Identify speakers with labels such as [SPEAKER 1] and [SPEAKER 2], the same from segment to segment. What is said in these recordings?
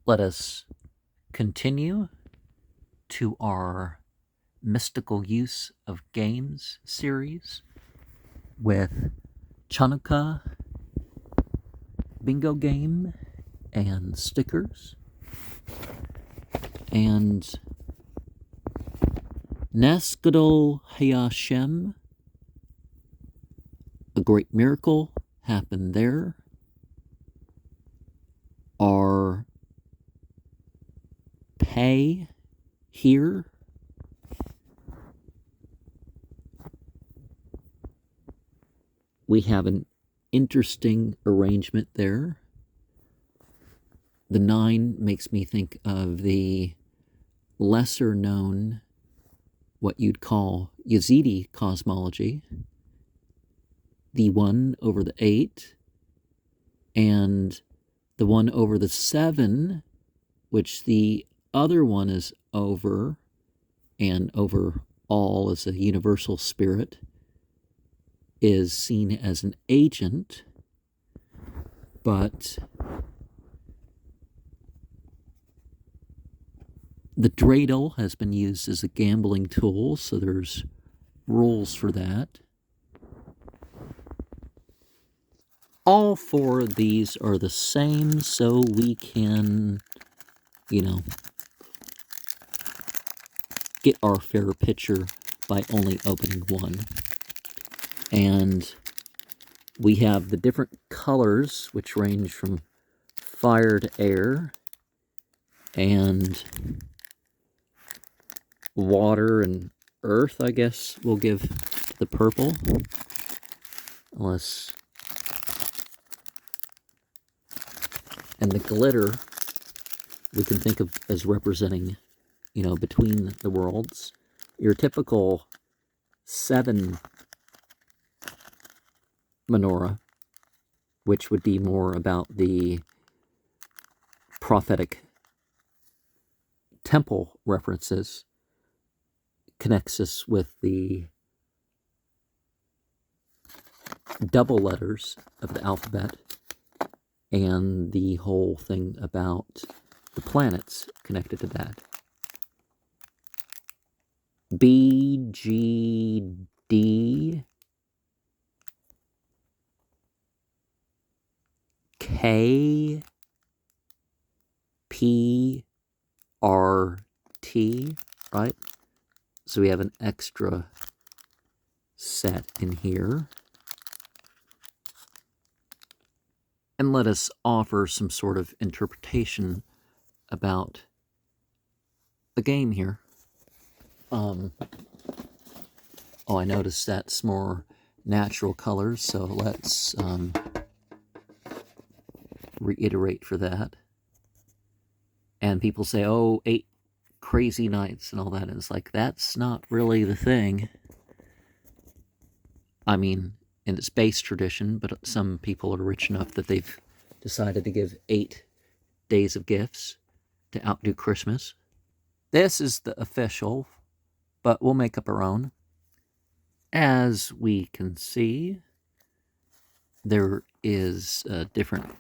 [SPEAKER 1] Let us continue to our mystical use of games series with Chanukah bingo game and stickers and Nasgadol Hayashem. A great miracle happened there. Our pay here. We have an interesting arrangement there. The 9 makes me think of the lesser known, what you'd call Yazidi cosmology. The 1 over the 8 and the 1 over the 7, which the other one is over, and over all as a universal spirit, is seen as an agent, but the dreidel has been used as a gambling tool, so there's rules for that. All 4 of these are the same, so we can, get our fair picture by only opening 1. And we have the different colors, which range from fire to air, and water and earth, I guess we'll give the purple. And the glitter we can think of as representing, between the worlds. Your typical 7 menorah, which would be more about the prophetic temple references, connects us with the double letters of the alphabet and the whole thing about the planets connected to that. B, G, D, K, P, R, T, right? So we have an extra set in here. And let us offer some sort of interpretation about the game here. I noticed that's more natural colors, so let's reiterate for that. And people say, 8 crazy nights and all that, and it's like, that's not really the thing. I mean, in its base tradition, but some people are rich enough that they've decided to give 8 days of gifts to outdo Christmas. This is the official, but we'll make up our own. As we can see, there is a different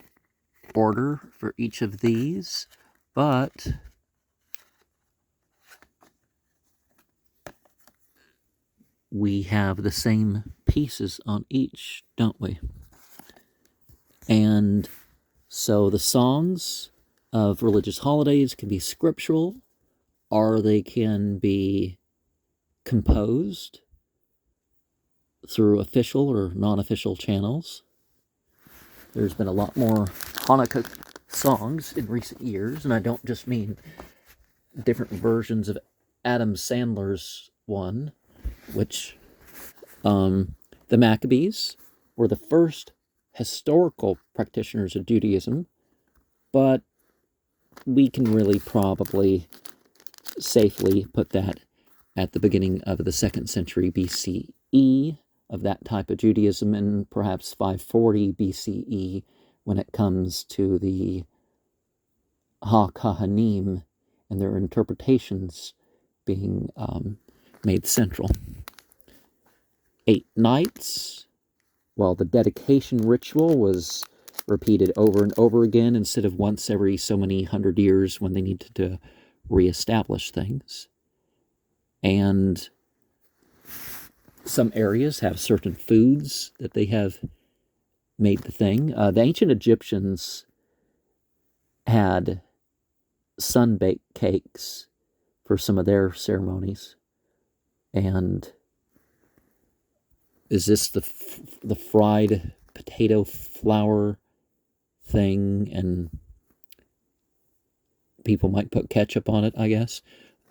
[SPEAKER 1] order for each of these, but we have the same pieces on each, don't we? And so the songs of religious holidays can be scriptural, or they can be composed through official or non-official channels. There's been a lot more Hanukkah songs in recent years, and I don't just mean different versions of Adam Sandler's one, which the Maccabees were the first historical practitioners of Judaism, but we can really probably safely put that at the beginning of the 2nd century BCE of that type of Judaism, and perhaps 540 BCE when it comes to the Ha-Kahanim and their interpretations being made central. 8 nights. Well, the dedication ritual was repeated over and over again instead of once every so many 100 years when they needed to reestablish things. And some areas have certain foods that they have made the thing. The ancient Egyptians had sun-baked cakes for some of their ceremonies. And is this the fried potato flour thing? And people might put ketchup on it, I guess,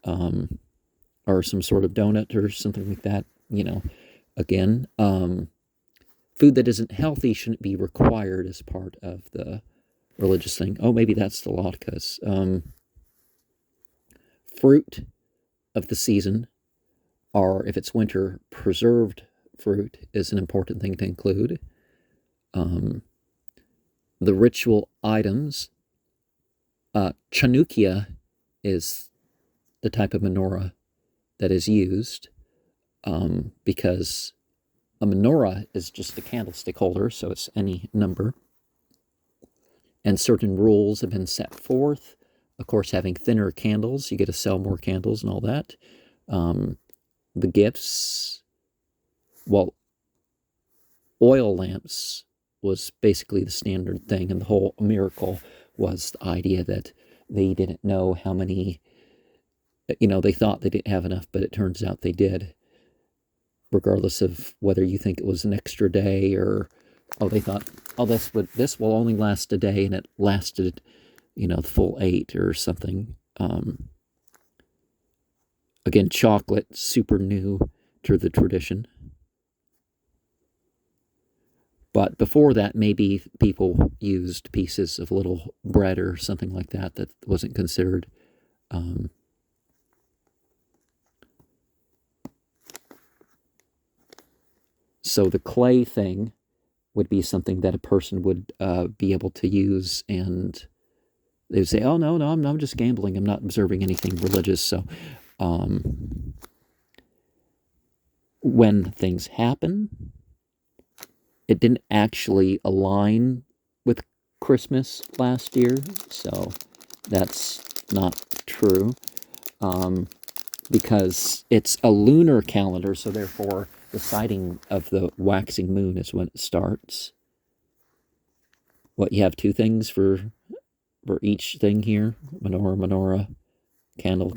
[SPEAKER 1] or some sort of donut or something like that. Again, food that isn't healthy shouldn't be required as part of the religious thing. Oh, maybe that's the latkes. Fruit of the season, or if it's winter, preserved fruit is an important thing to include. The ritual items, Chanukah is the type of menorah that is used, because a menorah is just a candlestick holder, so it's any number. And certain rules have been set forth. Of course, having thinner candles, you get to sell more candles and all that. The gifts, well, oil lamps was basically the standard thing, and the whole miracle was the idea that they didn't know how many, they thought they didn't have enough, but it turns out they did, regardless of whether you think it was an extra day or, they thought, this will only last a day, and it lasted, the full 8 or something. Again, chocolate, super new to the tradition. But before that, maybe people used pieces of little bread or something like that wasn't considered. So the clay thing would be something that a person would be able to use, and they would say, oh, no, I'm just gambling. I'm not observing anything religious. So when things happen, it didn't actually align with Christmas last year, so that's not true, because it's a lunar calendar, so therefore the sighting of the waxing moon is when it starts. You have 2 things for each thing here: menorah, candle.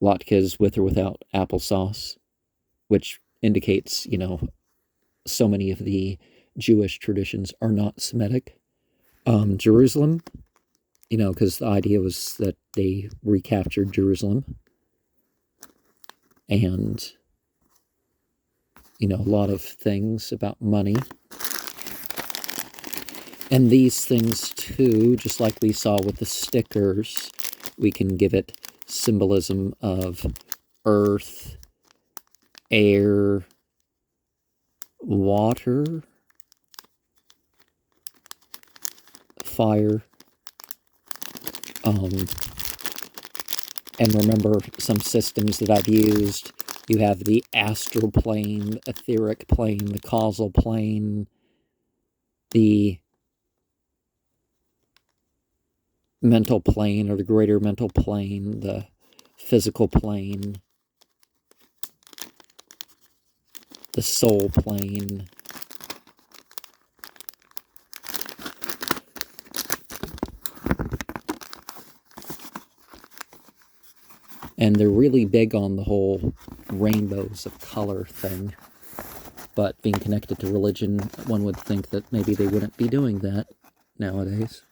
[SPEAKER 1] Latkes with or without applesauce, which indicates, so many of the Jewish traditions are not Semitic. Jerusalem, because the idea was that they recaptured Jerusalem. And, a lot of things about money. And these things, too, just like we saw with the stickers, we can give it symbolism of earth, air, water, fire. And remember some systems that I've used. You have the astral plane, the etheric plane, the causal plane, the mental plane or the greater mental plane, the physical plane, the soul plane. And they're really big on the whole rainbows of color thing. But being connected to religion, one would think that maybe they wouldn't be doing that nowadays.